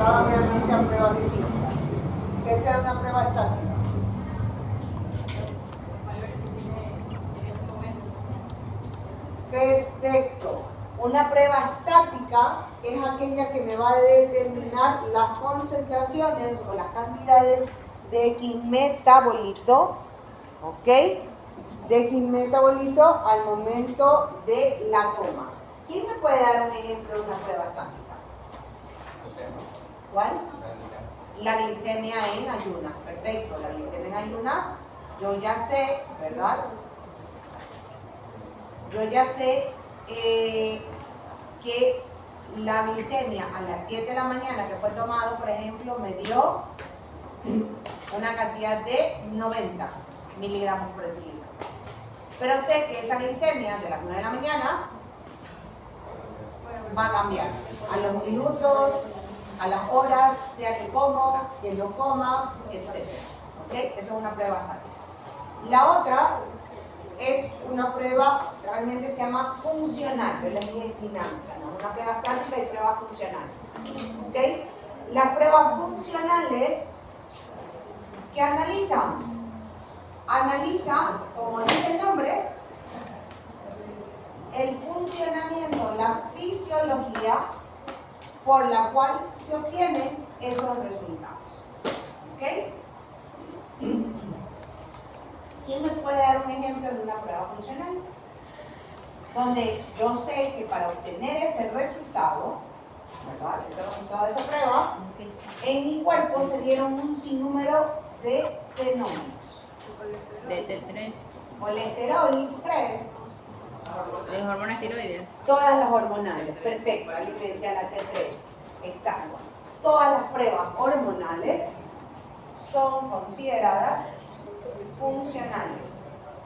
enfocada obviamente a pruebas físicas. ¿Qué será una prueba estática? Perfecto. Una prueba estática es aquella que me va a determinar las concentraciones o las cantidades de X metabolito, ¿ok? De X metabolito al momento de la toma. ¿Quién me puede dar un ejemplo de una prueba estática? ¿Cuál? La glicemia en ayunas. Perfecto, la glicemia en ayunas, yo ya sé, ¿verdad? Yo ya sé que la glicemia a las 7 de la mañana que fue tomado, por ejemplo, me dio una cantidad de 90 miligramos por decilitro. Pero sé que esa glicemia de las 9 de la mañana va a cambiar a los minutos, a las horas, sea que como, que no coma, etc. ¿Ok? Eso es una prueba estática. La otra es una prueba, realmente se llama funcional, pero es dinámica, ¿no? Una prueba estática y pruebas funcionales. ¿Ok? Las pruebas funcionales, ¿qué analizan? Analizan, como dice el nombre, el funcionamiento, la fisiología por la cual se obtienen esos resultados. ¿Ok? ¿Quién me puede dar un ejemplo de una prueba funcional? Donde yo sé que para obtener ese resultado, ¿verdad? Ese resultado de esa prueba, en mi cuerpo se dieron un sinnúmero de fenómenos. De Colesterol, 3. de hormonas tiroides. Todas las hormonales, perfecto, alguien me decía la T3, exacto. Todas las pruebas hormonales son consideradas funcionales,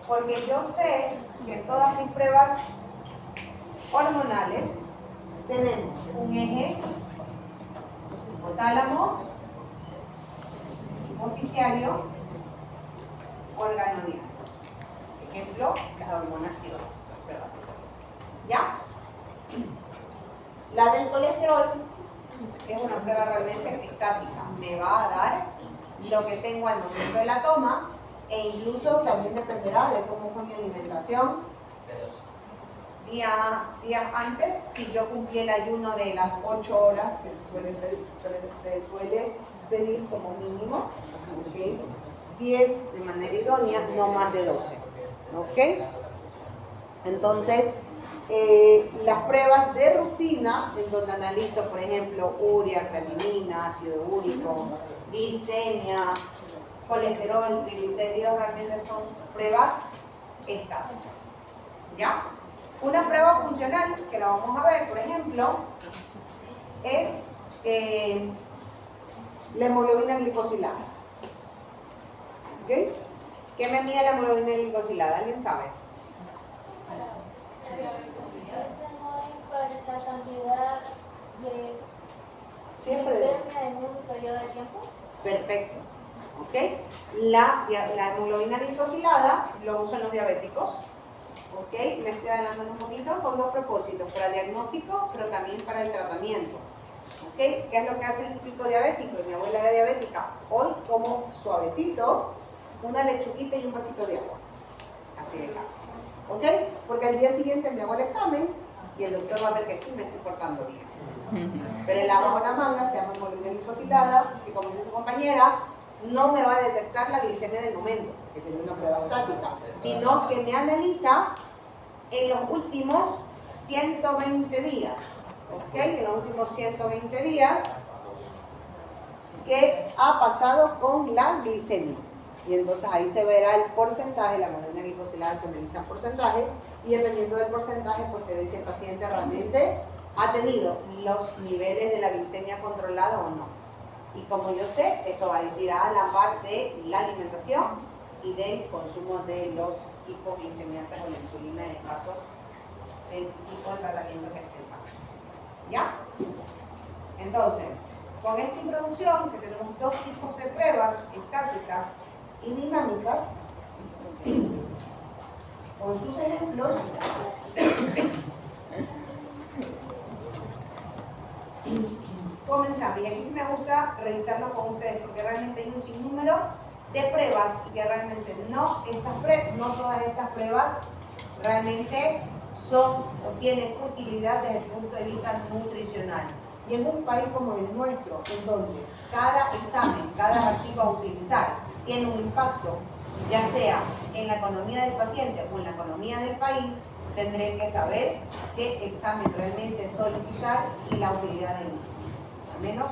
porque yo sé que en todas mis pruebas hormonales tenemos un eje hipotálamo, hipoficiario, órgano diana. Ejemplo, las hormonas tiroides. ¿Ya? La del colesterol es una prueba realmente estática. Me va a dar lo que tengo al momento de la toma e incluso también dependerá de cómo fue mi alimentación días antes. Si yo cumplí el ayuno de las 8 horas, que se suele pedir como mínimo, ¿okay? 10 de manera idónea, no más de 12. ¿Ok? Entonces, las pruebas de rutina, en donde analizo, por ejemplo, urea, creatinina, ácido úrico, glicemia, colesterol, triglicéridos, realmente son pruebas estáticas. ¿Ya? Una prueba funcional, que la vamos a ver, por ejemplo, es la hemoglobina glicosilada. ¿Ok? ¿Qué me mide la hemoglobina glicosilada? ¿Alguien sabe? La cantidad de Siempre. glicemia en un periodo de tiempo. Perfecto. ¿Ok? La hemoglobina glicosilada lo usan los diabéticos. ¿Ok? Me estoy adelantando un poquito con dos propósitos, para diagnóstico, pero también para el tratamiento. ¿Ok? ¿Qué es lo que hace el típico diabético? Mi abuela era diabética. Hoy como suavecito, una lechuguita y un vasito de agua. Así de casa. ¿Ok? Porque al día siguiente me hago el examen y el doctor va a ver que sí me estoy portando bien. Pero el abajo de la manga se llama hemoglobina glicosilada, que como dice su compañera, no me va a detectar la glicemia del momento, que sería una prueba estática, sino que me analiza en los últimos 120 días. ¿Ok? En los últimos 120 días, ¿qué ha pasado con la glicemia? Y entonces ahí se verá el porcentaje, la hemoglobina glicosilada se analiza en porcentaje, y dependiendo del porcentaje, pues se ve si el paciente realmente ha tenido los niveles de la glicemia controlada o no. Y como yo sé, eso irá a la par de la alimentación y del consumo de los hipoglicemiantes o la insulina en el caso del tipo de tratamiento que esté pasando. ¿Ya? Entonces, con esta introducción, que tenemos dos tipos de pruebas, estáticas y dinámicas, con sus ejemplos, comenzamos. Y aquí sí me gusta revisarlo con ustedes porque realmente hay un sinnúmero de pruebas y que realmente no todas estas pruebas realmente son o tienen utilidad desde el punto de vista nutricional. Y en un país como el nuestro, en donde cada examen, cada artículo a utilizar tiene un impacto, ya sea en la economía del paciente o en la economía del país, tendré que saber qué examen realmente solicitar y la utilidad del mismo. Al menos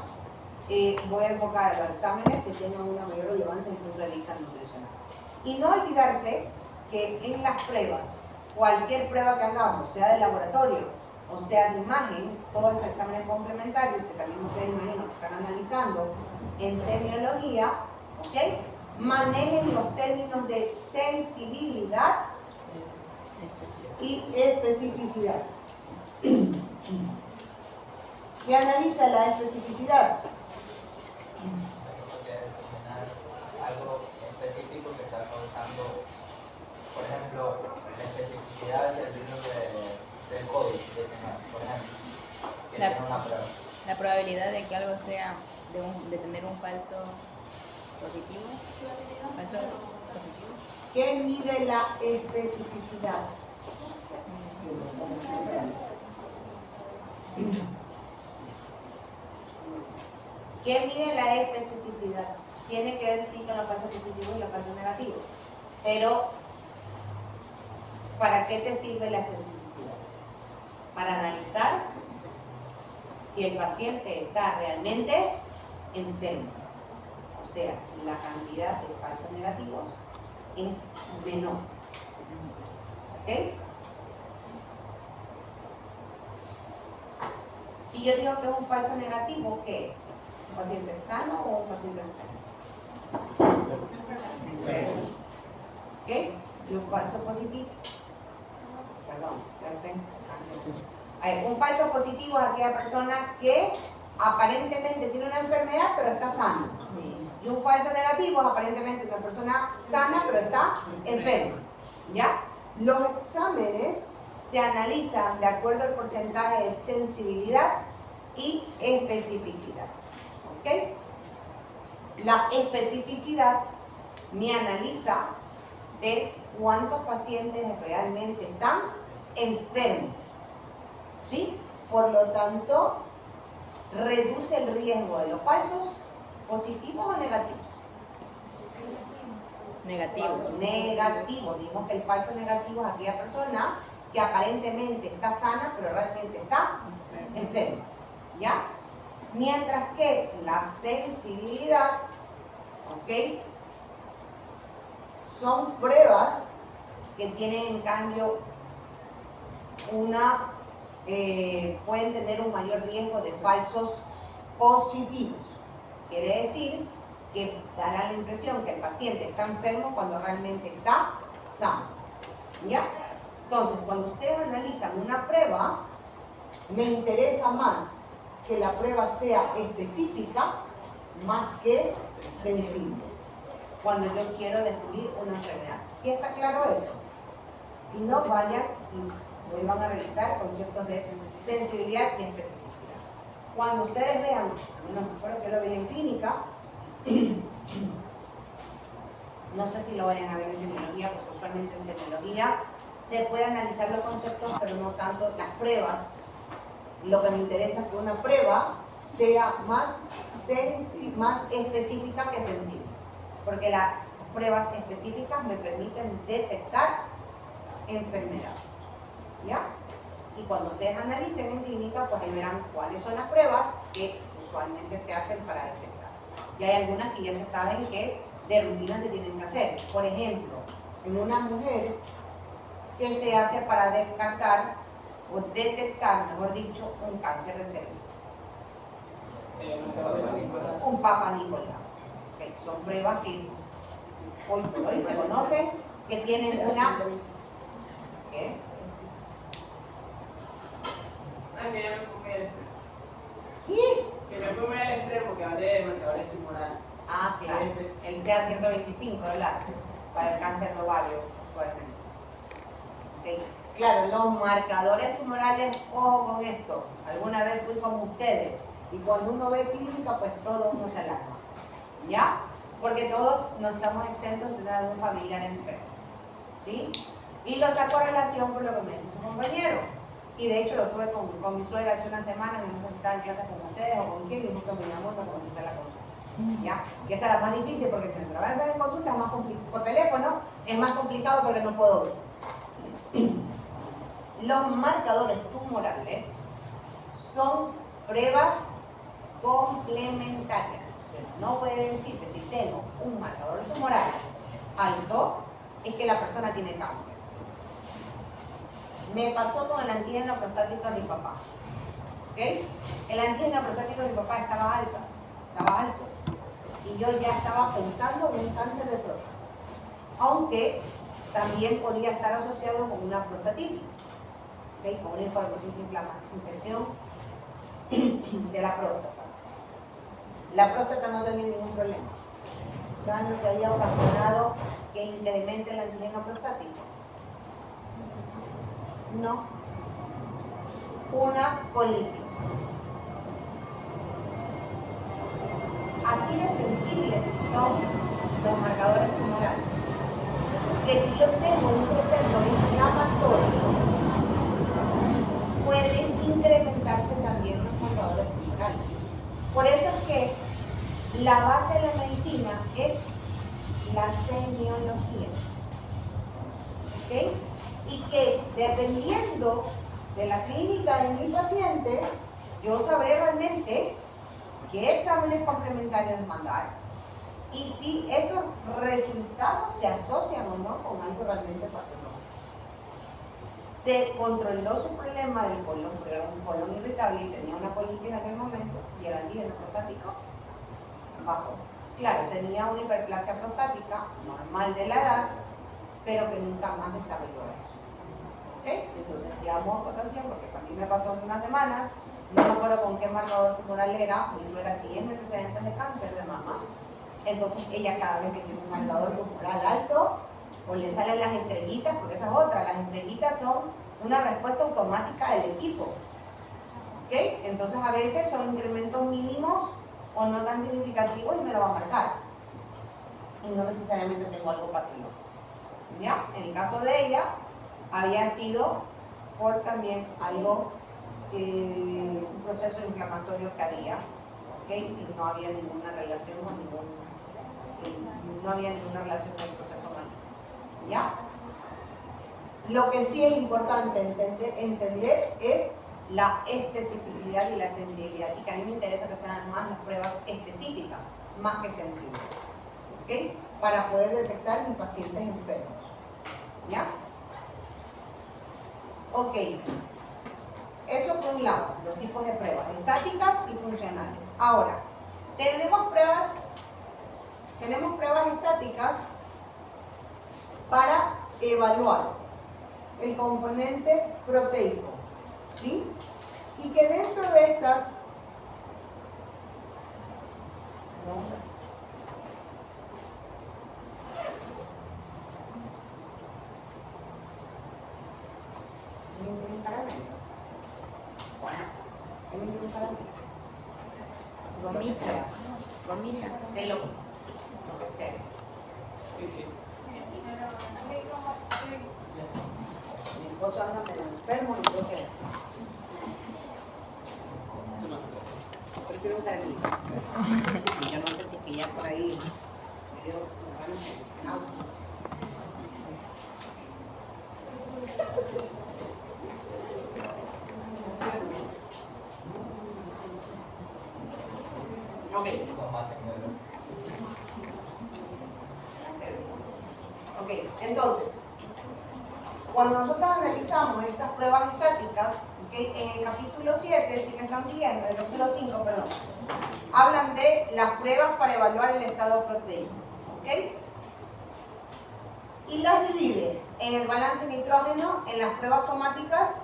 voy a enfocar a los exámenes que tengan una mayor relevancia desde el punto de vista nutricional. Y no olvidarse que en las pruebas, cualquier prueba que hagamos, sea de laboratorio o sea de imagen, todos estos exámenes complementarios, que también ustedes imagino que están analizando en semiología, ¿ok? Manejen los términos de sensibilidad y especificidad. ¿Qué analiza la especificidad? Algo específico que está causando, por ejemplo, la especificidad del virus del COVID-19, por ejemplo, que tiene una prueba. La probabilidad de que algo sea de tener un falso positivo. Falso positivo. ¿Qué mide la especificidad? ¿Qué mide la especificidad? Tiene que ver sí con los falsos positivos y los falsos negativos. Pero, ¿para qué te sirve la especificidad? Para analizar si el paciente está realmente enfermo. O sea, la cantidad de falsos negativos es menor. ¿Ok? Si yo digo que es un falso negativo, ¿qué es? ¿Un paciente sano o un paciente enfermo? Enfermo. ¿Ok? Y un falso positivo. Perdón, un falso positivo es aquella persona que aparentemente tiene una enfermedad pero está sana. Y un falso negativo es aparentemente una persona sana pero está enferma. ¿Ya? Los exámenes se analizan de acuerdo al porcentaje de sensibilidad y especificidad. ¿Ok? La especificidad me analiza de cuántos pacientes realmente están enfermos. ¿Sí? Por lo tanto, reduce el riesgo de los falsos positivos o negativos. Negativos. Negativos. Dijimos que el falso negativo es aquella persona que aparentemente está sana, pero realmente está enferma. ¿Ya? Mientras que la sensibilidad, ¿ok? Son pruebas que tienen en cambio pueden tener un mayor riesgo de falsos positivos. Quiere decir que dará la impresión que el paciente está enfermo cuando realmente está sano. ¿Ya? Entonces, cuando ustedes analizan una prueba, me interesa más que la prueba sea específica más que sensible. Cuando yo quiero descubrir una enfermedad. ¿Sí está claro eso? Si no, vayan y vuelvan a revisar conceptos de sensibilidad y especificidad. Cuando ustedes vean, no espero que lo vean en clínica, no sé si lo vayan a ver en semiología, porque usualmente en semiología se puede analizar los conceptos, pero no tanto las pruebas. Lo que me interesa es que una prueba sea más específica que sensible, porque las pruebas específicas me permiten detectar enfermedades. ¿Ya? Y cuando ustedes analicen en clínica, pues ahí verán cuáles son las pruebas que usualmente se hacen para detectar. Y hay algunas que ya se saben que de rutina se tienen que hacer. Por ejemplo, en una mujer, ¿qué se hace para descartar o detectar, mejor dicho, un cáncer de cervix? Un Papa Nicolau. Okay. Son pruebas que hoy por hoy se conocen, que tienen una... ¿Qué? Ay, mira, me enfoqué al extremo. ¿Qué? Que me fue al extremo, que hablé de marcadores tumorales. Ah, claro. El CA125, ¿verdad? Para el cáncer de ovario, usualmente. Okay. Claro, los marcadores tumorales, ojo con esto. Alguna vez fui con ustedes Y cuando uno ve clínica, pues todo uno se alarma, ¿ya? Porque todos no estamos exentos de tener algún familiar enfermo, ¿sí? Y lo saco a relación por lo que me dice su compañero. Y de hecho lo tuve con mi suegra hace una semana, que no sé si estaba en clase con ustedes o con quién, y justo me llamó y me comenzó a hacer la consulta, ¿ya? Que esa es la más difícil porque si me trabajas en consulta es más complicado, por teléfono es más complicado porque no puedo ver. Los marcadores tumorales son pruebas complementarias. Pero no puede decir que si tengo un marcador tumoral alto, es que la persona tiene cáncer. Me pasó con el antígeno prostático de mi papá. ¿Okay? El antígeno prostático de mi papá estaba alto. Y yo ya estaba pensando en un cáncer de próstata. Aunque también podía estar asociado con una prostatitis. ¿Okay? Con una infección de la próstata. La próstata no tenía ningún problema. ¿Saben lo que había ocasionado que incremente el antígeno prostático? No. Una colitis. Así de sensibles son los marcadores tumorales. Que si yo tengo un proceso inflamatorio, pueden incrementarse también los marcadores tumorales. Por eso es que la base de la medicina es la semiología. ¿Ok? Y que dependiendo de la clínica de mi paciente, yo sabré realmente qué exámenes complementarios mandar y si esos resultados se asocian o no con algo realmente patológico. Se controló su problema del colon, porque era un colon irritable y tenía una colitis en aquel momento, y el antígeno prostático bajó. Claro, tenía una hiperplasia prostática normal de la edad, pero que nunca más desarrolló eso. ¿Okay? Entonces llamo a cotación porque también me pasó hace unas semanas, no me acuerdo con qué marcador tumoral era, mi suegra tiene antecedentes de cáncer de mama, entonces ella cada vez que tiene un marcador tumoral alto, o le salen las estrellitas, porque esa es otra, las estrellitas son una respuesta automática del equipo. ¿Okay? Entonces a veces son incrementos mínimos o no tan significativos y me lo va a marcar. Y no necesariamente tengo algo patológico. ¿Ya? En el caso de ella, había sido por también algo, un proceso inflamatorio que había, ¿okay? Y no había ninguna relación con el proceso maligno. ¿Ya? Lo que sí es importante entender es la especificidad y la sensibilidad, y que a mí me interesa que sean más las pruebas específicas, más que sensibles, ¿ok? Para poder detectar mis pacientes enfermos. ¿Ya? Ok. Eso por un lado, los tipos de pruebas, estáticas y funcionales. Ahora, tenemos pruebas estáticas para evaluar el componente proteico, ¿sí? Y que dentro de estas Gomita. de lo que sea. Mi esposo anda medio enfermo y yo que prefiero un caramelo. Y yo no sé si que ya por ahí me dio náusea. Ok. Ok, entonces, cuando nosotros analizamos estas pruebas estáticas, ¿okay? En el capítulo 7, si me están siguiendo, el capítulo 5, perdón, hablan de las pruebas para evaluar el estado proteico, ¿ok? Y las divide en el balance nitrógeno, en las pruebas somáticas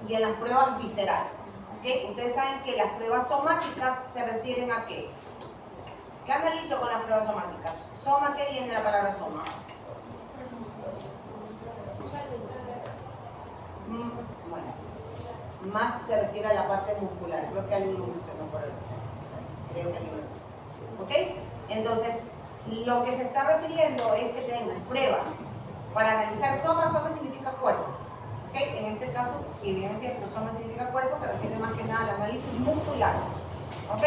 y en las pruebas viscerales, ¿ok? Ustedes saben que las pruebas somáticas se refieren a ¿qué? ¿Qué analizo con las pruebas somáticas? ¿Soma qué viene la palabra soma? Bueno, más se refiere a la parte muscular. Creo que alguien lo mencionó por ahí. Creo que alguien lo mencionó. ¿Ok? Entonces, lo que se está refiriendo es que tenemos pruebas para analizar soma. Soma significa cuerpo. ¿Ok? En este caso, si bien es cierto, soma significa cuerpo, se refiere más que nada al análisis muscular. ¿Ok?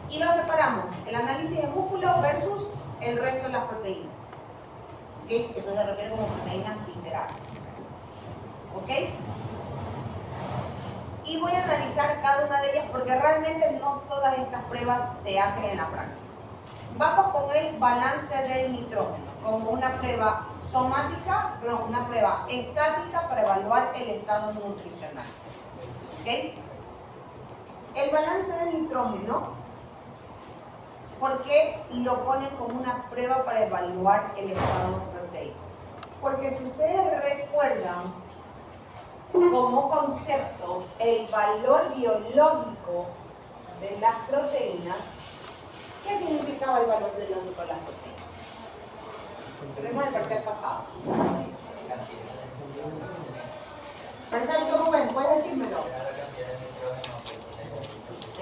Y lo separamos, el análisis de músculo versus el resto de las proteínas. ¿Ok? Eso se refiere como proteínas viscerales. ¿Ok? Y voy a analizar cada una de ellas porque realmente no todas estas pruebas se hacen en la práctica. Vamos con el balance del nitrógeno como una prueba somática, pero una prueba estática para evaluar el estado nutricional. ¿Ok? El balance del nitrógeno, ¿por qué lo ponen como una prueba para evaluar el estado proteico? Porque si ustedes recuerdan, como concepto, el valor biológico de las proteínas, ¿qué significaba el valor biológico de las proteínas? Tenemos el parcial pasado. Perfecto, Rubén, ¿puedes decírmelo?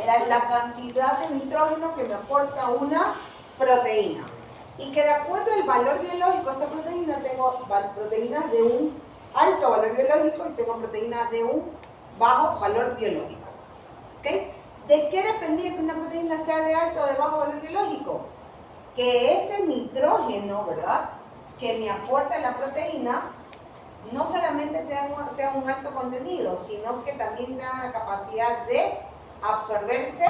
Era la cantidad de nitrógeno que me aporta una proteína. Y que de acuerdo al valor biológico de esta proteína, tengo proteínas de un alto valor biológico y tengo proteínas de un bajo valor biológico. ¿Ok? ¿De qué dependía que una proteína sea de alto o de bajo valor biológico? Que ese nitrógeno, ¿verdad?, que me aporta la proteína, no solamente sea un alto contenido, sino que también tenga la capacidad de absorberse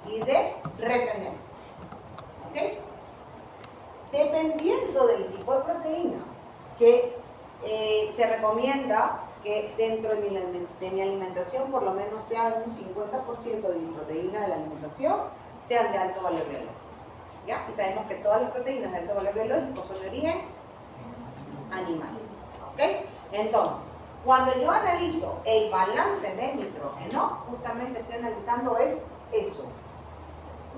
y de retenerse. ¿Ok? Dependiendo del tipo de proteína que se recomienda que dentro de mi alimentación por lo menos sea un 50% de mi proteína de la alimentación sean de alto valor biológico. ¿Ya? Y sabemos que todas las proteínas de alto valor biológico son de origen animal. ¿Ok? Entonces, cuando yo analizo el balance de nitrógeno, justamente estoy analizando es eso.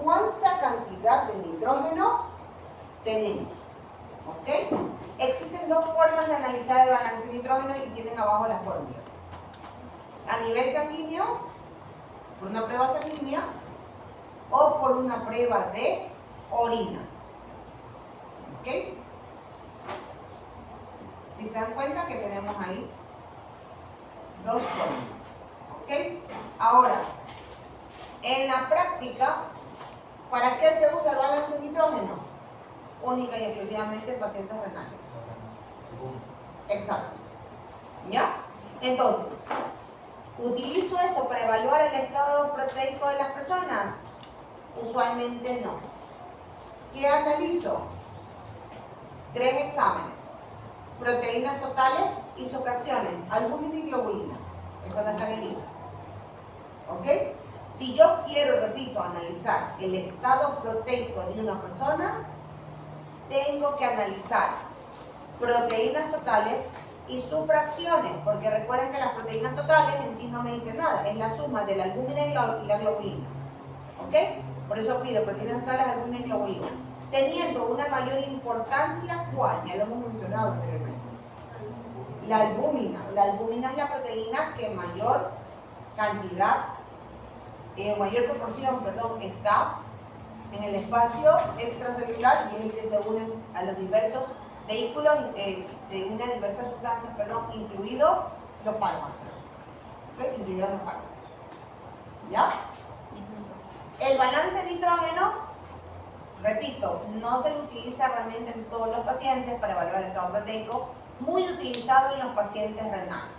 ¿Cuánta cantidad de nitrógeno tenemos? ¿Ok? Existen dos formas de analizar el balance de nitrógeno y tienen abajo las fórmulas. A nivel sanguíneo, por una prueba sanguínea, o por una prueba de orina. ¿Ok? Si se dan cuenta que tenemos ahí dos fórmulas. ¿Ok? Ahora, en la práctica, ¿para qué se usa el balance de nitrógeno? Única y exclusivamente en pacientes renales. Exacto. ¿Ya? Entonces, ¿utilizo esto para evaluar el estado proteico de las personas? Usualmente no. ¿Qué analizo? 3 exámenes. Proteínas totales y sus fracciones, albúmina y globulina. Eso no está en el libro. ¿Ok? Si yo quiero, repito, analizar el estado proteico de una persona, tengo que analizar proteínas totales y sus fracciones, porque recuerden que las proteínas totales en sí no me dicen nada, es la suma de la albúmina y la globulina. ¿Ok? Por eso pido proteínas totales, albúmina y globulina. Teniendo una mayor importancia, ¿cuál? Ya lo hemos mencionado anteriormente. La albúmina. La albúmina es la proteína que en mayor cantidad, mayor proporción, perdón, está en el espacio extracelular y es el que se une a los diversos vehículos, se une a diversas sustancias, perdón, incluidos los fármacos. ¿Okay? Incluidos los fármacos. ¿Ya? El balance de nitrógeno, repito, no se lo utiliza realmente en todos los pacientes para evaluar el estado proteico, muy utilizado en los pacientes renales.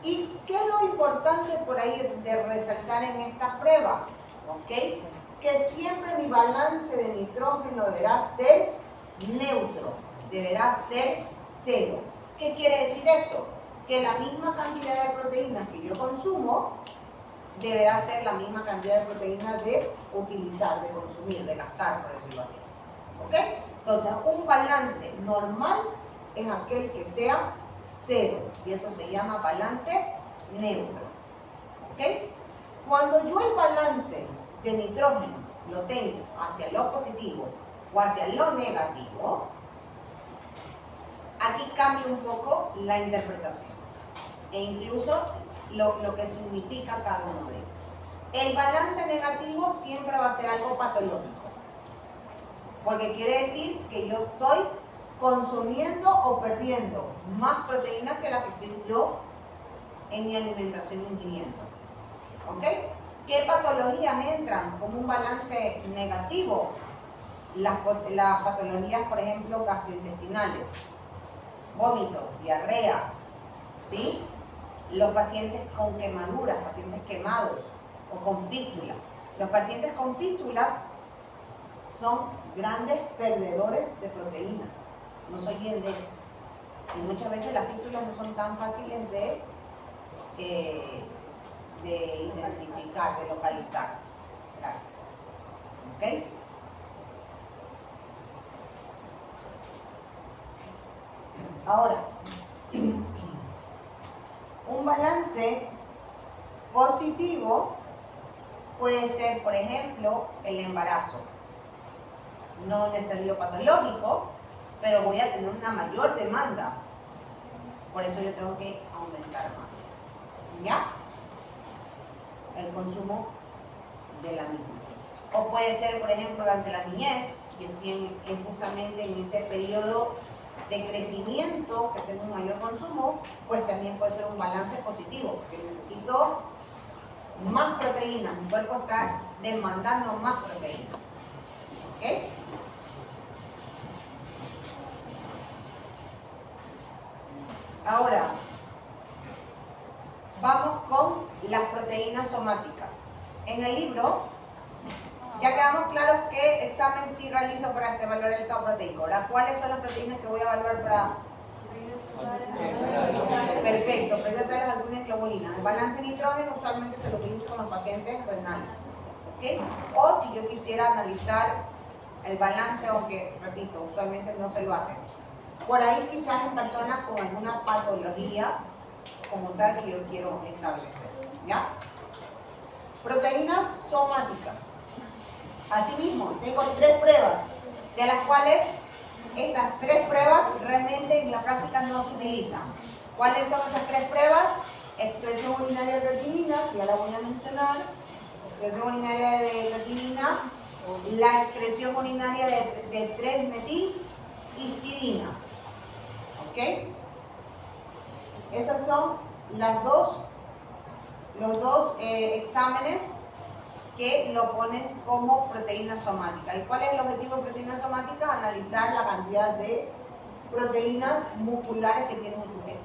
¿Y qué es lo importante por ahí de resaltar en esta prueba? ¿Ok? Que siempre mi balance de nitrógeno deberá ser neutro, deberá ser cero. ¿Qué quiere decir eso? Que la misma cantidad de proteínas que yo consumo deberá ser la misma cantidad de proteínas de utilizar, de consumir, de gastar, por decirlo así. ¿Ok? Entonces, un balance normal es aquel que sea cero, y eso se llama balance neutro. ¿Ok? Cuando yo el balance de nitrógeno lo tengo hacia lo positivo o hacia lo negativo, aquí cambia un poco la interpretación. E incluso lo que significa cada uno de ellos. El balance negativo siempre va a ser algo patológico, porque quiere decir que yo estoy consumiendo o perdiendo más proteínas que la que estoy yo en mi alimentación ingiriendo. ¿Ok? ¿Qué patologías entran como un balance negativo? Las patologías, por ejemplo, gastrointestinales, vómitos, diarreas, ¿sí? Los pacientes con quemaduras, pacientes quemados o con fístulas. Los pacientes con fístulas son grandes perdedores de proteínas. No soy bien de eso. Y muchas veces las fístulas no son tan fáciles de identificar, de localizar. Gracias. ¿Ok? Ahora, un balance positivo puede ser, por ejemplo, el embarazo. No un estadio patológico, pero voy a tener una mayor demanda. Por eso yo tengo que aumentar más. ¿Ya? El consumo de la misma. O puede ser, por ejemplo, durante la niñez, y es justamente en ese periodo de crecimiento que tengo un mayor consumo, pues también puede ser un balance positivo, porque necesito más proteínas, mi cuerpo está demandando más proteínas. ¿Ok? Ahora, vamos con las proteínas somáticas. En el libro, ya quedamos claros qué examen sí realizo para evaluar el estado proteico. Ahora, ¿cuáles son las proteínas que voy a evaluar para...? Perfecto, presentales algunas globulinas. El balance nitrógeno usualmente se lo utiliza con los pacientes renales. ¿Okay? O si yo quisiera analizar el balance, aunque, repito, usualmente no se lo hacen. Por ahí quizás en personas con alguna patología como tal que yo quiero establecer. ¿Ya? Proteínas somáticas. Asimismo, tengo 3 pruebas, de las cuales estas 3 pruebas realmente en la práctica no se utilizan. ¿Cuáles son esas 3 pruebas? Excreción urinaria de creatinina, ya la voy a mencionar. Excreción urinaria de creatinina, la excreción urinaria de 3-metilhistidina. ¿Ok? Esas son los dos exámenes que lo ponen como proteína somática. ¿Y cuál es el objetivo de proteína somática? Analizar la cantidad de proteínas musculares que tiene un sujeto.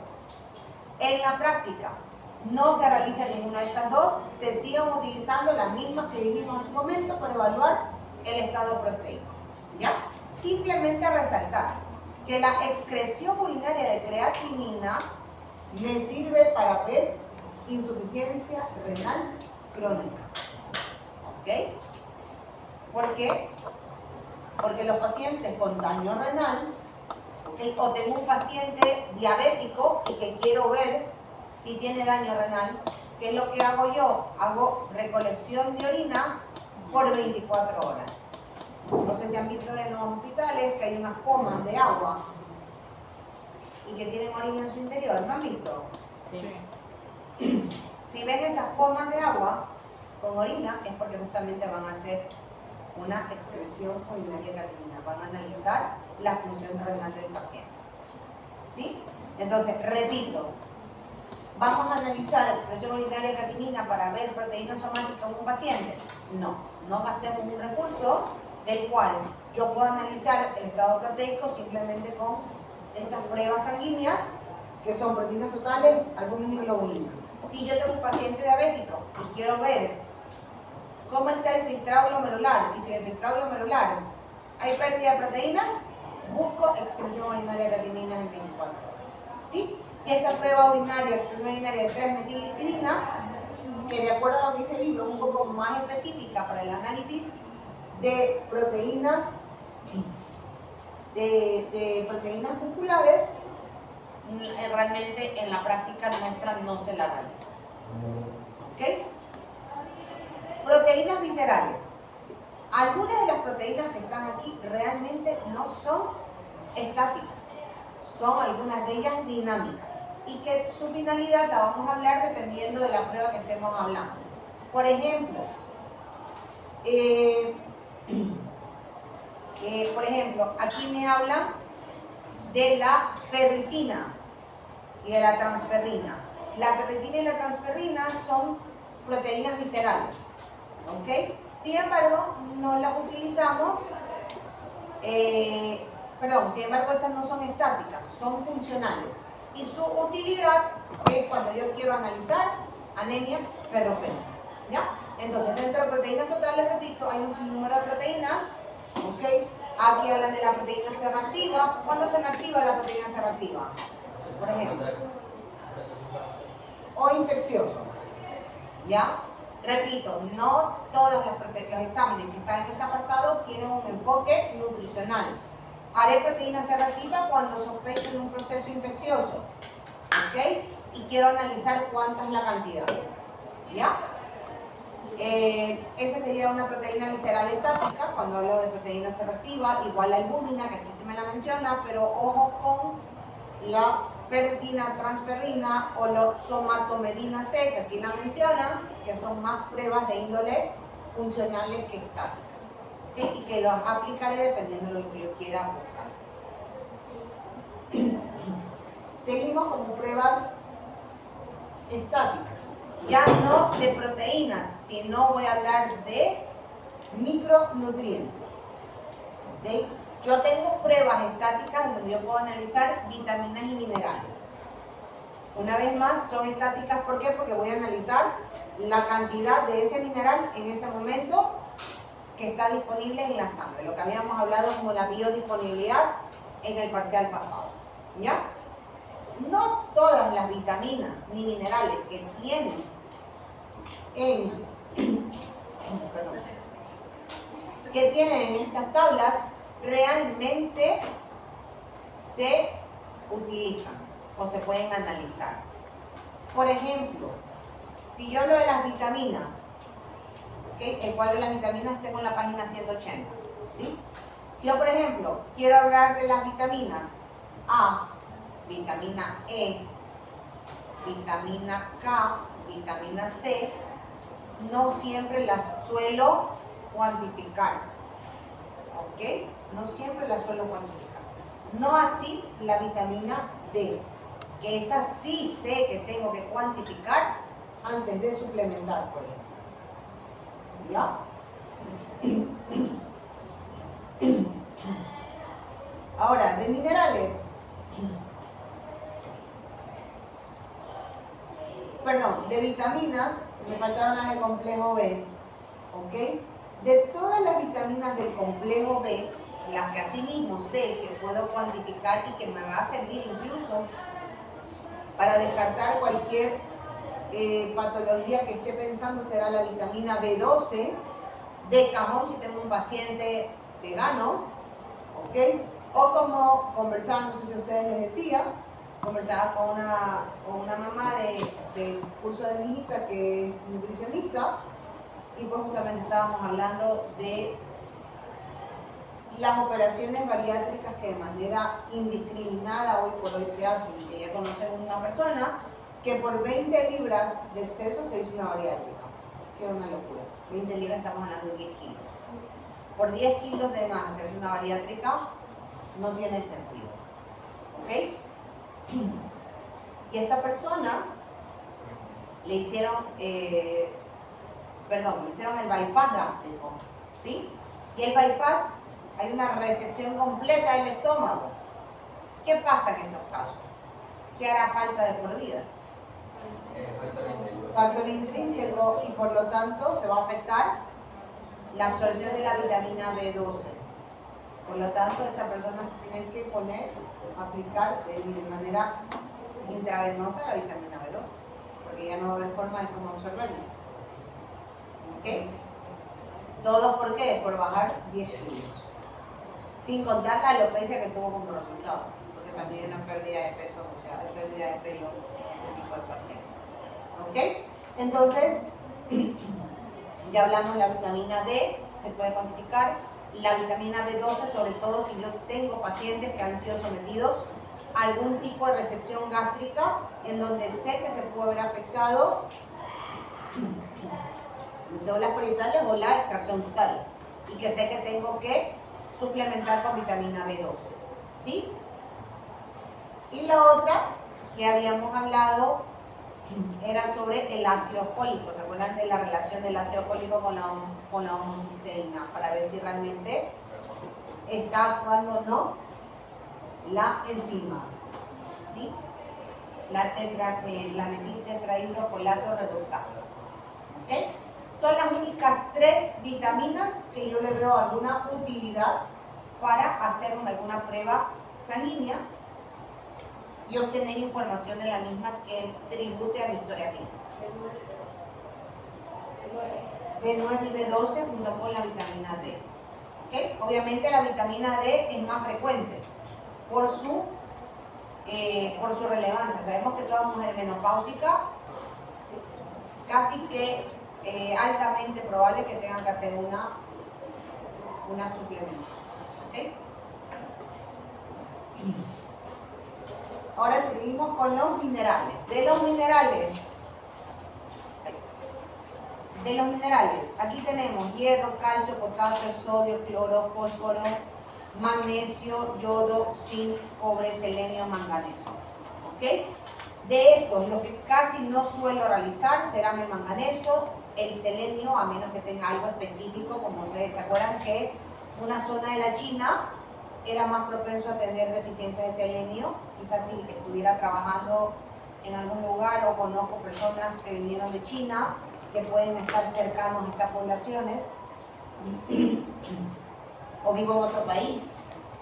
En la práctica, no se realiza ninguna de estas dos, se siguen utilizando las mismas que dijimos en su momento para evaluar el estado proteico. ¿Ya? Simplemente resaltar que la excreción urinaria de creatinina me sirve para ver insuficiencia renal crónica. ¿Ok? ¿Por qué? Porque los pacientes con daño renal, ¿okay? O tengo un paciente diabético y que quiero ver si tiene daño renal, ¿qué es lo que hago yo? Hago recolección de orina por 24 horas. No sé si han visto en los hospitales que hay unas pomas de agua y que tienen orina en su interior, ¿no han visto? Sí. Si ven esas pomas de agua con orina es porque justamente van a hacer una excreción urinaria creatinina, van a analizar la función renal del paciente. ¿Sí? Entonces, repito, ¿vamos a analizar excreción urinaria creatinina para ver proteína somática en un paciente? No, no gastemos un recurso del cual yo puedo analizar el estado proteico simplemente con estas pruebas sanguíneas que son proteínas totales, albúmina y globulina. Si yo tengo un paciente diabético y quiero ver cómo está el filtrado glomerular, y si en el filtrado glomerular hay pérdida de proteínas, busco excreción urinaria de creatinina en 24 horas. ¿Sí? Y esta prueba urinaria, excreción urinaria de 3-metilhistidina, que de acuerdo a lo que dice el libro, es un poco más específica para el análisis de proteínas, de proteínas musculares, realmente en la práctica nuestra no se la realiza. ¿Ok? Proteínas viscerales. Algunas de las proteínas que están aquí realmente no son estáticas, son algunas de ellas dinámicas. y que su finalidad la vamos a hablar dependiendo de la prueba que estemos hablando. Por ejemplo, aquí me hablan de la ferritina y de la transferrina. La ferritina y la transferrina son proteínas viscerales, ¿ok? Sin embargo, no las utilizamos, sin embargo, estas no son estáticas, son funcionales. Y su utilidad es cuando yo quiero analizar anemia ferropénica, ¿ya? Entonces, dentro de proteínas totales, repito, hay un sinnúmero de proteínas, ¿ok? Aquí hablan de la proteína C reactiva. ¿Cuándo se me activa la proteína C reactiva? Por ejemplo. O infeccioso, ¿ya? Repito, no todos los exámenes que están en este apartado tienen un enfoque nutricional. Haré proteína C reactiva cuando sospecho de un proceso infeccioso, ¿ok? Y quiero analizar cuánta es la cantidad, ¿ya? Esa sería una proteína visceral estática cuando hablo de proteína C reactiva, igual la albúmina, que aquí se me la menciona, pero ojo con la ferritina, transferrina o la somatomedina C, que aquí la menciona, que son más pruebas de índole funcionales que estáticas, ¿okay? Y que las aplicaré dependiendo de lo que yo quiera buscar. Seguimos con pruebas estáticas. Ya no de proteínas, sino voy a hablar de micronutrientes. ¿Okay? Yo tengo pruebas estáticas donde yo puedo analizar vitaminas y minerales. Una vez más, son estáticas, ¿por qué? Porque voy a analizar la cantidad de ese mineral en ese momento que está disponible en la sangre, lo que habíamos hablado como la biodisponibilidad en el parcial pasado, ¿ya? No todas las vitaminas ni minerales que tienen en estas tablas realmente se utilizan o se pueden analizar. Por ejemplo, si yo hablo de las vitaminas, ¿okay? El cuadro de las vitaminas tengo en la página 180, ¿sí? Si yo, por ejemplo, quiero hablar de las vitaminas A, vitamina E, vitamina K, vitamina C, no siempre las suelo cuantificar, ¿ok? No siempre las suelo cuantificar. No así la vitamina D, que esa sí sé que tengo que cuantificar antes de suplementar, por ejemplo. ¿Ya? Ahora, de minerales. Perdón, de vitaminas, me faltaron las del complejo B, ¿ok? De todas las vitaminas del complejo B, las que asimismo sé que puedo cuantificar y que me va a servir incluso para descartar cualquier patología que esté pensando, será la vitamina B12, de cajón si tengo un paciente vegano, ¿ok? O como conversaba, no sé si a ustedes les decía, conversaba con una mamá del curso de mi hijita que es nutricionista, y pues justamente estábamos hablando de las operaciones bariátricas que de manera indiscriminada hoy por hoy se hacen, y que ya conocen una persona que por 20 libras de exceso se hizo una bariátrica. Que es una locura. 20 libras, estamos hablando de 10 kilos. Por 10 kilos de más hacerse una bariátrica no tiene sentido, ¿ok? Y a esta persona le hicieron, le hicieron el bypass gástrico, ¿sí? Y el bypass, hay una resección completa del estómago. ¿Qué pasa en estos casos? ¿Qué hará falta de por vida? Factor intrínseco, y por lo tanto se va a afectar la absorción de la vitamina B12. Por lo tanto, esta persona se tiene que aplicar de manera intravenosa la vitamina B12, porque ya no va a haber forma de cómo absorberla. ¿Ok? ¿Todo por qué? Por bajar 10 kilos. Sin contar la alopecia que tuvo como resultado, porque también hay una pérdida de peso, o sea, hay pérdida de pelo de este tipo de pacientes. ¿Ok? Entonces, ya hablamos de la vitamina D, se puede cuantificar. La vitamina B12, sobre todo si yo tengo pacientes que han sido sometidos algún tipo de resección gástrica en donde sé que se puede haber afectado mis células parietales o la extracción total y que sé que tengo que suplementar con vitamina B12, ¿sí? Y la otra que habíamos hablado era sobre el ácido fólico. ¿Se acuerdan de la relación del ácido fólico con la homocisteína? Para ver si realmente está actuando o no la enzima, ¿sí? La metiltetrahidrofolato reductasa. ¿Ok? Son las únicas 3 vitaminas que yo le veo alguna utilidad para hacer alguna prueba sanguínea y obtener información de la misma que tribute a mi historia clínica. B9 y B12 junto con la vitamina D. ¿Okay? Obviamente la vitamina D es más frecuente por su relevancia. Sabemos que toda mujer menopáusica casi que altamente probable que tengan que hacer una suplementación. ¿Okay? Ahora seguimos con los minerales. De los minerales, aquí tenemos hierro, calcio, potasio, sodio, cloro, fósforo, magnesio, yodo, zinc, cobre, selenio, manganeso. ¿Ok? De estos, lo que casi no suelo realizar serán el manganeso, el selenio, a menos que tenga algo específico, como ustedes se acuerdan que una zona de la China era más propenso a tener deficiencia de selenio. Quizás si estuviera trabajando en algún lugar o conozco personas que vinieron de China que pueden estar cercanos a estas poblaciones o vivo en otro país,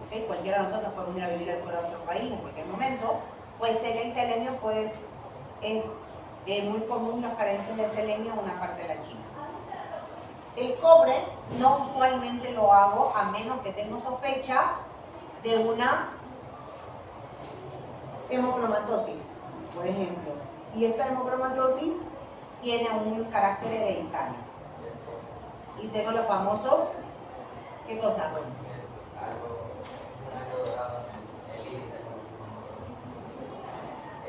¿okay? Cualquiera de nosotros puede venir a vivir fuera de otro país en cualquier momento, pues el selenio pues, es muy común las carencias de selenio en una parte de la China. El cobre no usualmente lo hago a menos que tenga sospecha de una hemocromatosis, por ejemplo. Y esta hemocromatosis tiene un carácter hereditario. Y tengo los famosos, ¿qué cosa?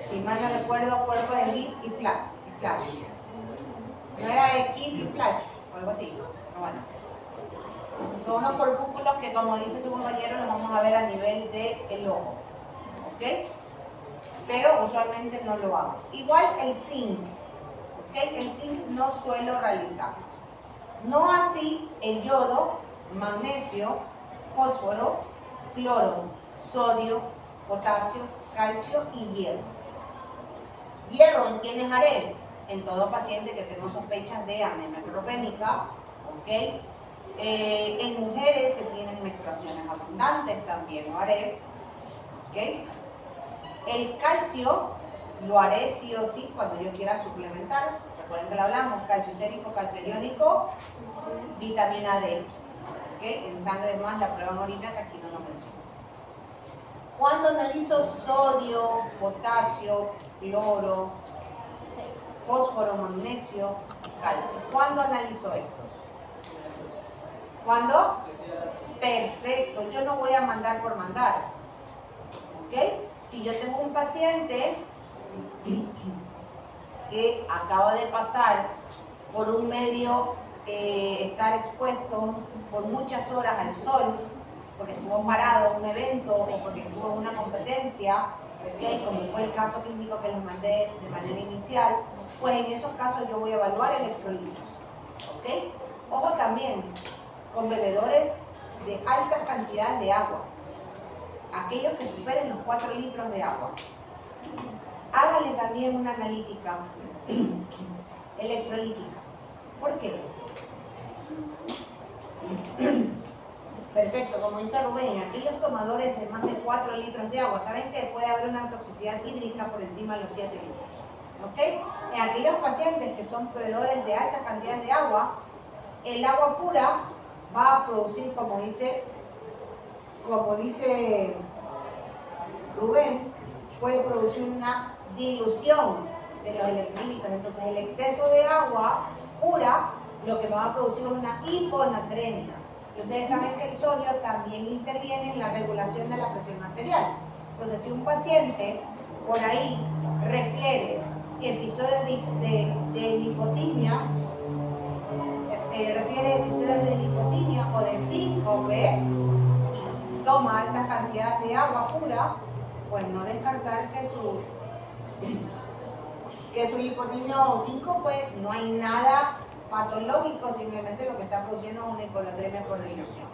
Si mal no recuerdo, cuerpo de Heath y Flash. No era de Heath y Flash, o algo así. Pero bueno. Son unos corpúsculos que, como dice su compañero, los vamos a ver a nivel del ojo. ¿Ok? Pero usualmente no lo hago. Igual el zinc. ¿Ok? El zinc no suelo realizar. No así el yodo, magnesio, fósforo, cloro, sodio, potasio, calcio y hierro. Hierro, ¿en quiénes haré? En todo paciente que tenga sospechas de anemia clorogénica, ¿ok? En mujeres que tienen menstruaciones abundantes también lo haré, ¿ok? El calcio lo haré sí o sí cuando yo quiera suplementar. Recuerden que lo hablamos, calcio sérico, calcio iónico, vitamina D, ¿ok? En sangre más la prueban ahorita que aquí no lo menciono. Cuando analizo sodio, potasio, cloro, fósforo, magnesio, calcio, ¿cuándo analizo estos? ¿Cuándo? Perfecto, yo no voy a mandar por mandar. ¿Ok? Si yo tengo un paciente que acaba de pasar por un medio, estar expuesto por muchas horas al sol, porque estuvo parado en un evento o porque estuvo en una competencia, ¿okay? Como fue el caso clínico que les mandé de manera inicial, pues en esos casos yo voy a evaluar electrolitos. ¿Ok? Ojo también, con bebedores de altas cantidades de agua, aquellos que superen los 4 litros de agua. Háganle también una analítica electrolítica. ¿Por qué? Perfecto, como dice Rubén, aquellos tomadores de más de 4 litros de agua, saben que puede haber una toxicidad hídrica por encima de los 7 litros. ¿Ok? En aquellos pacientes que son bebedores de altas cantidades de agua, el agua pura va a producir, como dice Rubén, puede producir una dilución de los electrolitos. Entonces el exceso de agua pura lo que va a producir es una hiponatremia. Y ustedes saben que el sodio también interviene en la regulación de la presión arterial. Entonces, si un paciente por ahí refiere episodios de lipotimia, o de síncope y toma altas cantidades de agua pura, pues no descartar que su lipotimia o síncope no hay nada patológico, simplemente lo que está produciendo es una hiponatremia por dilución.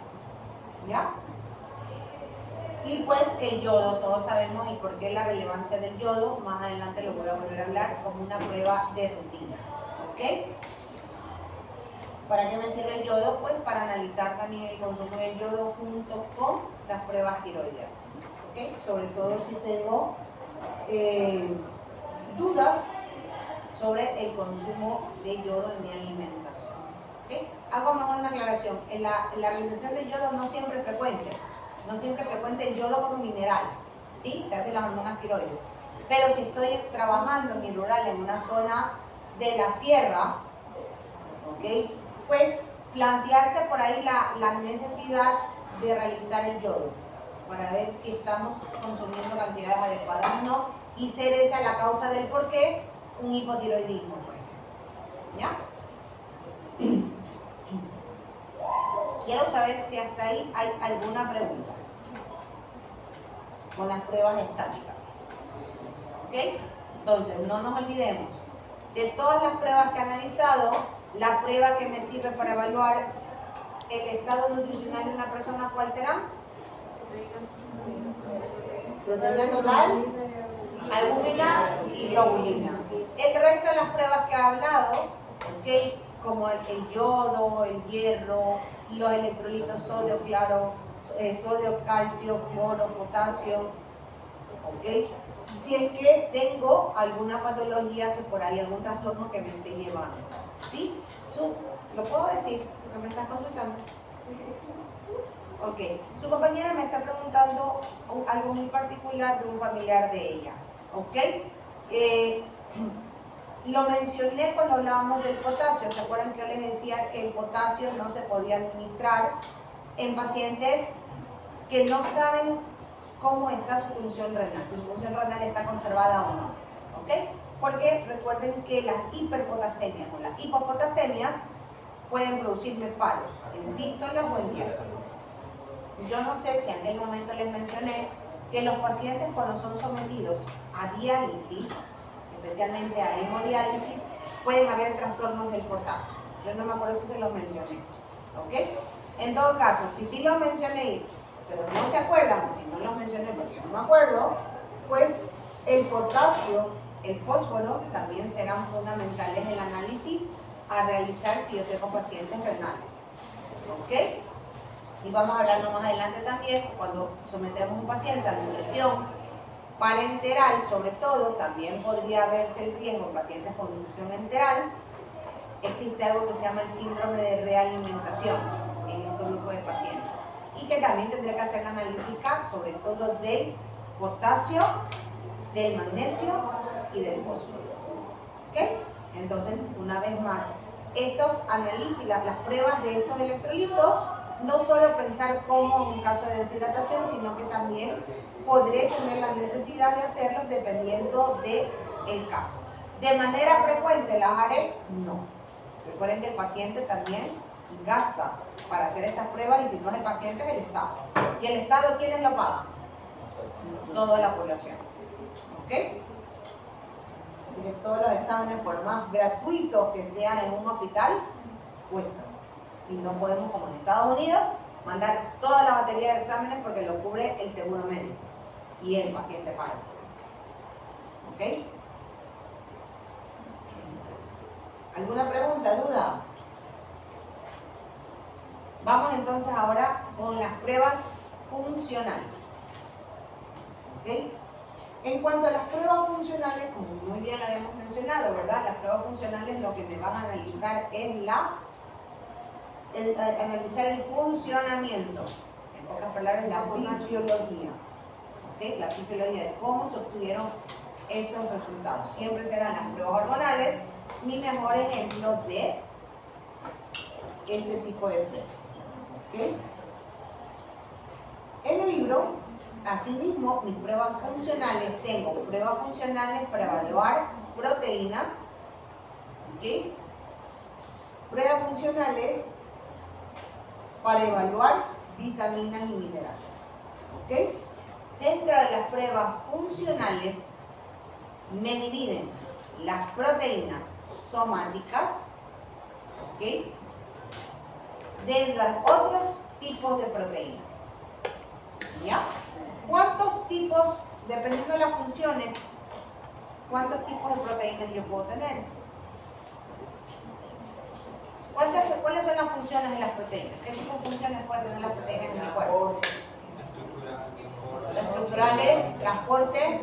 ¿Ya? Y pues el yodo, todos sabemos y por qué la relevancia del yodo, más adelante lo voy a volver a hablar como una prueba de rutina. ¿Ok? ¿Para qué me sirve el yodo? Pues para analizar también el consumo del yodo junto con las pruebas tiroideas. ¿Ok? Sobre todo si tengo dudas sobre el consumo de yodo en mi alimentación. ¿Okay? Hago mejor una aclaración. La realización del yodo no siempre es frecuente. No siempre es frecuente el yodo como mineral. ¿Sí? Se hacen las hormonas tiroides. Pero si estoy trabajando en mi rural en una zona de la sierra, ¿ok? Pues plantearse por ahí la necesidad de realizar el yodo para ver si estamos consumiendo cantidades adecuadas o no y ser esa la causa del por qué un hipotiroidismo, por ejemplo. ¿Ya? Quiero saber si hasta ahí hay alguna pregunta con las pruebas estáticas. ¿Ok? Entonces, no nos olvidemos, de todas las pruebas que he analizado, la prueba que me sirve para evaluar el estado nutricional de una persona, ¿cuál será? Proteína total, albúmina y globulina. El resto de las pruebas que he hablado, ¿okay? Como el yodo, el hierro, los electrolitos sodio, claro, sodio, calcio, cloro, potasio, ¿ok? Si es que tengo alguna patología que por ahí, algún trastorno que me esté llevando, ¿sí? ¿Lo puedo decir? Porque me estás consultando. Ok, su compañera me está preguntando algo muy particular de un familiar de ella, ¿ok? Lo mencioné cuando hablábamos del potasio. ¿Se acuerdan que les decía que el potasio no se podía administrar en pacientes que no saben cómo está su función renal, si su función renal está conservada o no? ¿Ok? Porque recuerden que las hiperpotasemias o las hipopotasemias pueden producirme paros en sístoles o en diástoles. Yo no sé si en aquel momento les mencioné que los pacientes cuando son sometidos a diálisis, especialmente a hemodiálisis, pueden haber trastornos del potasio. Yo no me acuerdo si se los mencioné. ¿Ok? En todo caso, si sí los mencioné, pero no se acuerdan, o si no los mencioné porque yo no me acuerdo, pues el potasio, el fósforo, también serán fundamentales en el análisis a realizar si yo tengo pacientes renales. ¿Ok? Y vamos a hablarlo más adelante también, cuando sometemos a un paciente a nutrición parenteral, sobre todo, también podría verse el riesgo en pacientes con nutrición enteral. Existe algo que se llama el síndrome de realimentación en este grupo de pacientes. Y que también tendré que hacer la analítica, sobre todo del potasio, del magnesio y del fósforo. ¿Ok? Entonces, una vez más, las pruebas de estos electrolitos, no solo pensar cómo en caso de deshidratación, sino que también podré tener la necesidad de hacerlos dependiendo del caso. ¿De manera frecuente las haré? No. Recuerden que el paciente también gasta para hacer estas pruebas y si no es el paciente es el Estado. ¿Y el Estado quiénes lo pagan? Toda la población. ¿Ok? Así que todos los exámenes, por más gratuitos que sean en un hospital, cuestan. Y no podemos, como en Estados Unidos, mandar toda la batería de exámenes porque lo cubre el seguro médico y el paciente paga. ¿Ok? ¿Alguna pregunta, duda? Vamos entonces ahora con las pruebas funcionales. ¿Ok? En cuanto a las pruebas funcionales, como muy bien lo habíamos mencionado, ¿verdad? Las pruebas funcionales lo que me van a analizar es analizar el funcionamiento, en pocas palabras, la fisiología. ¿Okay? La fisiología de cómo se obtuvieron esos resultados. Siempre serán las pruebas hormonales mi mejor ejemplo de este tipo de pruebas. ¿Okay? En el libro Asimismo, mis pruebas funcionales, tengo pruebas funcionales para evaluar proteínas, ¿ok? Pruebas funcionales para evaluar vitaminas y minerales, ¿ok? Dentro de las pruebas funcionales me dividen las proteínas somáticas, ¿ok? De los otros tipos de proteínas, ¿ya? ¿Cuántos tipos, dependiendo de las funciones, cuántos tipos de proteínas yo puedo tener? ¿Cuáles son las funciones de las proteínas? ¿Qué tipo de funciones pueden tener las proteínas en el cuerpo? Las estructurales, transporte,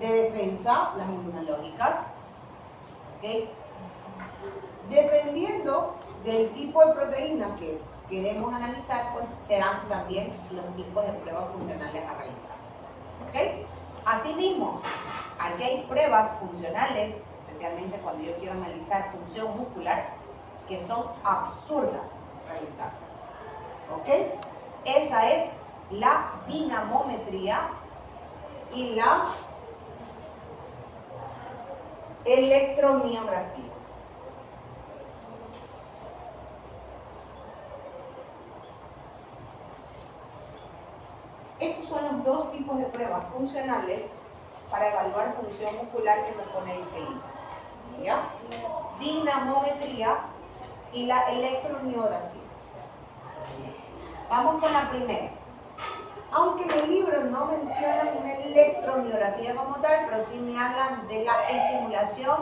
de defensa, las inmunológicas, ¿ok? Dependiendo del tipo de proteína que queremos analizar, pues serán también los tipos de pruebas funcionales a realizar, ¿ok? Asimismo, aquí hay pruebas funcionales, especialmente cuando yo quiero analizar función muscular, que son absurdas realizarlas, ¿ok? Esa es la dinamometría y la electromiografía. Estos son los dos tipos de pruebas funcionales para evaluar función muscular que me pone el TI, ¿ya? Dinamometría y la electromiografía. Vamos con la primera. Aunque en el libro no mencionan una electromiografía como tal, pero sí me hablan de la estimulación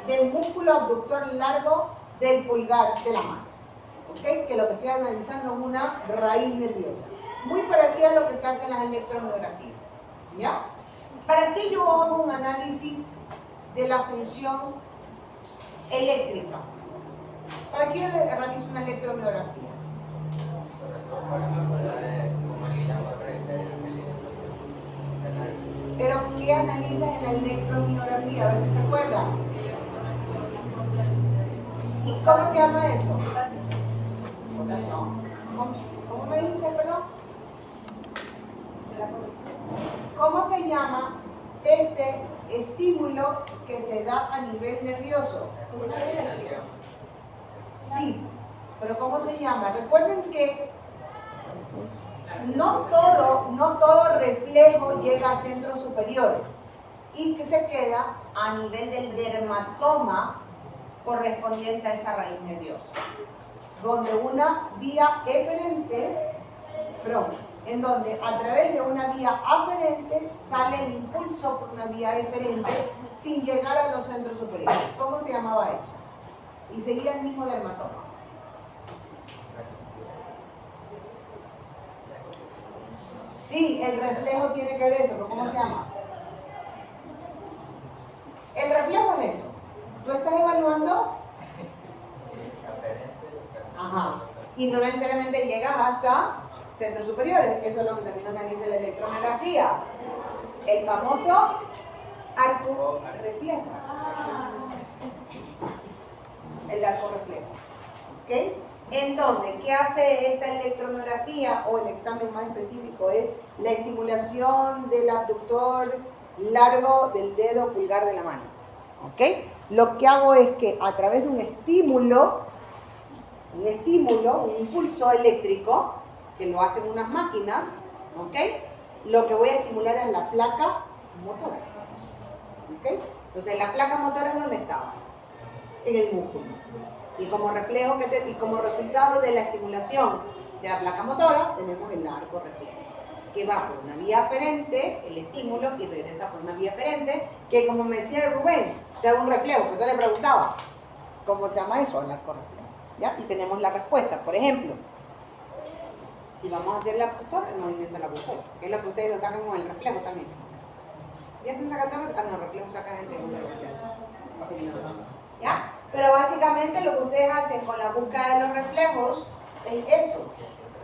del músculo abductor largo del pulgar de la mano, ¿ok? Que lo que estoy analizando es una raíz nerviosa. Muy parecida a lo que se hace en las electromiografías, ¿ya? ¿Para qué yo hago un análisis de la función eléctrica? ¿Para qué realizo una electromiografía? Pero ¿qué analizas en la electromiografía? A ver si se acuerda. ¿Y cómo se llama eso? No. ¿Cómo me dijiste, perdón? ¿Cómo se llama este estímulo que se da a nivel nervioso? Sí, pero ¿cómo se llama? Recuerden que no todo reflejo llega a centros superiores y que se queda a nivel del dermatoma correspondiente a esa raíz nerviosa, donde una vía eferente, en donde a través de una vía aferente sale el impulso por una vía eferente sin llegar a los centros superiores. ¿Cómo se llamaba eso? Y seguía el mismo dermatoma. Sí, el reflejo tiene que ver eso, pero ¿cómo se llama? El reflejo es eso. Tú estás evaluando. Ajá. Y no necesariamente llegas hasta centros superiores. Eso es lo que también analiza la electromiografía. El famoso arco reflejo. El arco reflejo. ¿Ok? En donde, ¿qué hace esta electromiografía o el examen más específico? Es la estimulación del abductor largo del dedo pulgar de la mano. ¿Ok? Lo que hago es que a través de un estímulo, un impulso eléctrico, que lo hacen unas máquinas, ¿ok? Lo que voy a estimular es la placa motora. ¿Ok? Entonces, la placa motora, ¿en dónde estaba? En el músculo. Y como reflejo y como resultado de la estimulación de la placa motora, tenemos el arco reflejo, que va por una vía aferente, el estímulo, y regresa por una vía aferente, que como me decía Rubén, se da un reflejo. Por eso le preguntaba, ¿cómo se llama eso? El arco reflejo. ¿Ya? Y tenemos la respuesta. Por ejemplo, si vamos a hacer el abductor, el movimiento del abductor, que es lo que ustedes lo sacan con el reflejo también. ¿Ya están sacando el reflejo? Sacan el segundo reflejo. ¿Ya? Pero básicamente lo que ustedes hacen con la búsqueda de los reflejos es eso,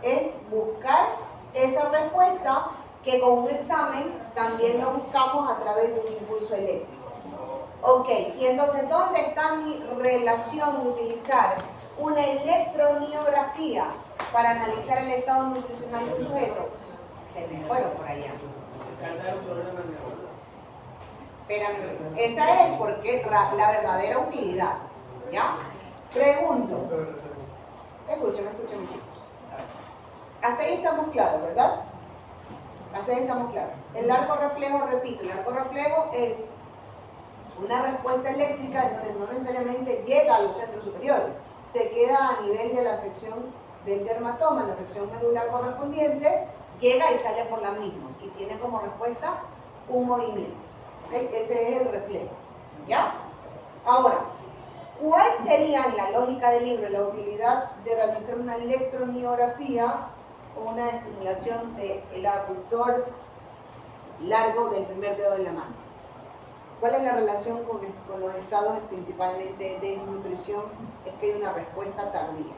es buscar esa respuesta que con un examen también lo buscamos a través de un impulso eléctrico. Ok, y entonces, ¿dónde está mi relación de utilizar una electromiografía para analizar el estado nutricional de un sujeto. Se me fueron por allá. Descartar un problema de neurología. Espérame, esa es el porqué, la verdadera utilidad. ¿Ya? Pregunto. Escúchame, chicos. Hasta ahí estamos claros, ¿verdad? Hasta ahí estamos claros. El arco reflejo, repito, el arco reflejo es una respuesta eléctrica en donde no necesariamente llega a los centros superiores. Se queda a nivel de la sección del dermatoma, en la sección medular correspondiente, llega y sale por la misma y tiene como respuesta un movimiento. ¿Okay? Ese es el reflejo. ¿Ya? Ahora, ¿cuál sería en la lógica del libro la utilidad de realizar una electromiografía o una estimulación del aductor largo del primer dedo de la mano? ¿Cuál es la relación con los estados principalmente de desnutrición? Es que hay una respuesta tardía.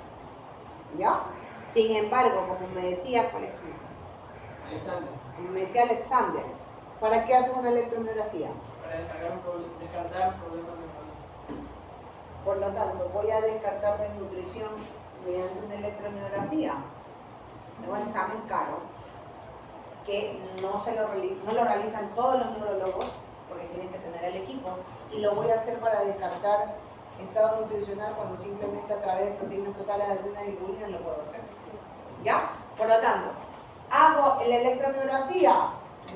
¿Ya? Sin embargo, como me decía, Alexander, como me decía Alexander, ¿para qué hacen una electromiografía? para descartar un problema neurológico. Por lo tanto, voy a descartar desnutrición mediante una electromiografía. Es un examen caro que no lo realizan todos los neurólogos porque tienen que tener el equipo, y lo voy a hacer para descartar estado nutricional cuando simplemente a través de proteínas totales algunas y lo puedo hacer. ¿Ya? Por lo tanto, ¿hago la electromiografía?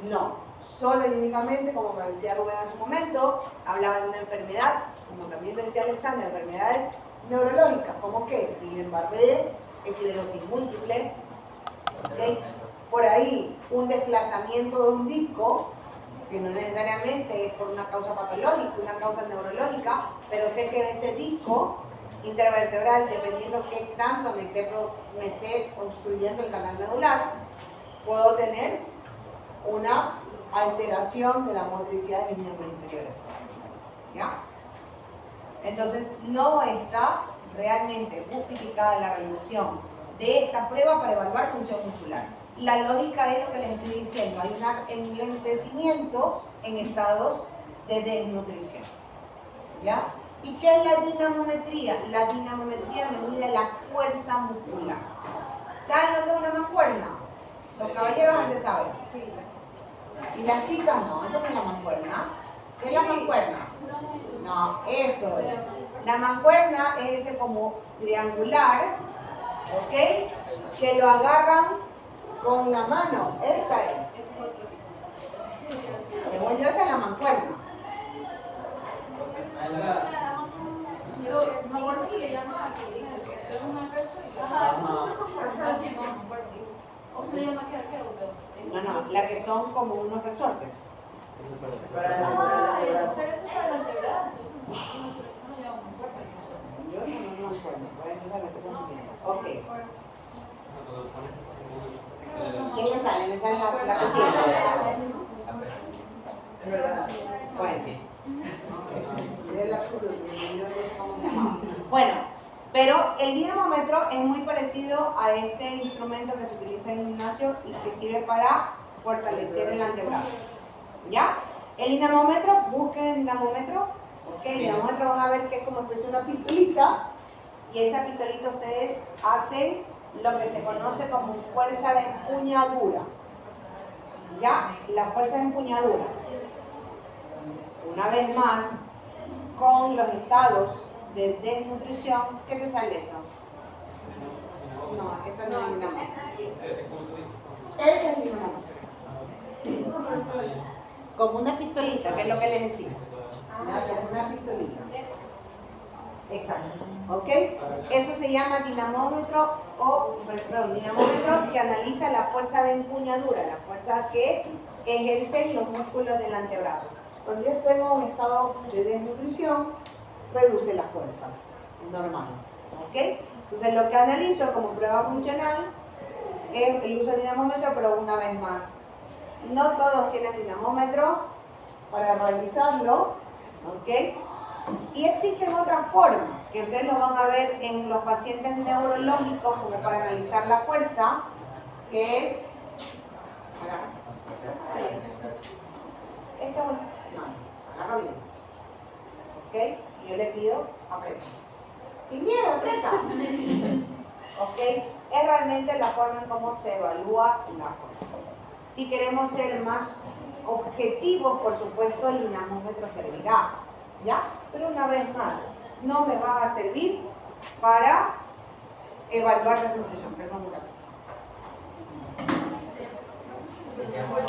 No. Solo y únicamente, como me decía Rubén en su momento, hablaba de una enfermedad, como también decía Alexander, enfermedades neurológicas, como que Guillain-Barré, esclerosis múltiple, ¿okay? Por ahí un desplazamiento de un disco, que no necesariamente es por una causa patológica, una causa neurológica, pero sé que ese disco intervertebral, dependiendo qué tanto me esté construyendo el canal medular, puedo tener una alteración de la motricidad de mis miembros inferiores. ¿Ya? Entonces, no está realmente justificada la realización de esta prueba para evaluar función muscular. La lógica es lo que les estoy diciendo, hay un enlentecimiento en estados de desnutrición. ¿Ya? ¿Y qué es la dinamometría? La dinamometría me mide la fuerza muscular. ¿Saben lo que es una mancuerna? Los caballeros antes saben. Y las chicas no, eso no es la mancuerna. ¿Qué es la mancuerna? No, eso es. La mancuerna es ese como triangular, ¿ok? Que lo agarran con la mano, esa es. Según yo, esa es la mancuerna. No se le llama que es una persona. Así no. O se le llama que No, la que son como unos resortes. Para pero eso brazo. es para el antebrazo. Yo sí no me acuerdo, voy a empezar a estoy confundiendo. Ok. ¿Qué le sale? ¿Le sale la pesita? Es verdad. Bueno, sí. Es el absoluto, no sé cómo se llama. Bueno, pero el dinamómetro es muy parecido a este instrumento que se utiliza en el gimnasio y que sirve para fortalecer el antebrazo. ¿Ya? El dinamómetro, busquen el dinamómetro. ¿Ok? El dinamómetro van a ver que es como especie de una pistolita, y esa pistolita ustedes hacen lo que se conoce como fuerza de empuñadura. ¿Ya? La fuerza de empuñadura. Una vez más, con los estados de desnutrición, ¿qué te sale eso? No, eso no es el dinamómetro. Ese es el dinamómetro. Como una pistolita, que es lo que les decía. ¿Ya? Como una pistolita. Exacto. ¿Ok? Eso se llama dinamómetro dinamómetro que analiza la fuerza de empuñadura, la fuerza que ejercen los músculos del antebrazo. Cuando yo tengo un estado de desnutrición, reduce la fuerza, es normal. ¿Ok? Entonces lo que analizo como prueba funcional es el uso de dinamómetro, pero una vez más, no todos tienen dinamómetro para realizarlo, ¿ok? Y existen otras formas que ustedes lo van a ver en los pacientes neurológicos como para analizar la fuerza, que es, esta no, agarra bien, ¿ok? Y yo le pido, aprieta. Sin miedo, aprieta. ¿ok? Es realmente la forma en cómo se evalúa la fuerza. Si queremos ser más objetivos, por supuesto, el dinamómetro servirá, ¿ya? Pero una vez más, no me va a servir para evaluar la nutrición. Perdón, un rato. Decíamos,